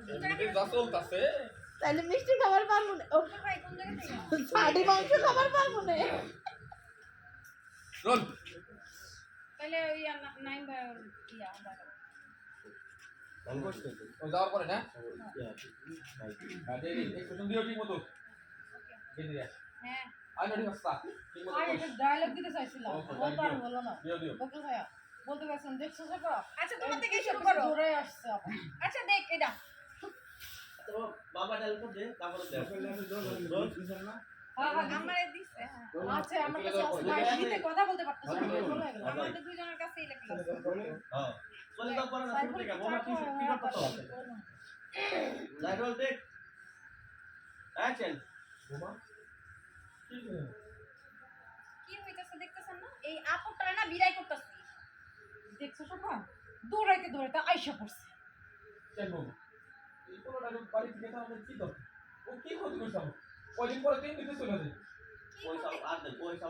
এমনিতে যা চলতেছে তাহলে মিষ্টি খাবার পারবো না ও ভাই কোন জায়গা থেকে ছাড়ি মাংস খাবার পারবো না রোল তাহলে ওই নাইম ভাই ইয়া ও যাওয়ার পরে না হ্যাঁ দেরি একটু দিও ঠিক মতো দেরি হ্যাঁ আই নড়ি বাস্তা ঠিক মতো আরে একটা ডায়লগ দিতে চাইছিলাম বলতে আর বলো না দিও দিও বকুল ভাইয়া বলতে পারছেন দেখছো সেটা আচ্ছা তোমার থেকে শুরু করো জোরে আসছে আবার আচ্ছা দেখ এটা তো বাবা ডালটা দে তারপরে দে হ্যাঁ হ্যাঁ আমারে দিছে হ্যাঁ আচ্ছা আমার কাছে ভাইতে কথা বলতে পারতেছি না চলে গেল আমাদের দুইজনের কাছেই লেখা আছে হ্যাঁ চলে দাও পরে না শুরু থেকে বাবা কি করতে হবে লাইট দেখ অ্যাকশন বাবা কি হইতাছে দেখতেছেন না এই আপুটারে না বিদায় করতেছি দেখছো সপা দৌড়াইতে দৌড়াইতে আইসা পড়ছে কেন এই পুরোটা লোক বাড়ি থেকে তো আমাদের কি দরকার ও কি ক্ষতি করছে আমার কয়দিন পরে 3 দিতে চলে যায় পয়সা আর দে পয়সা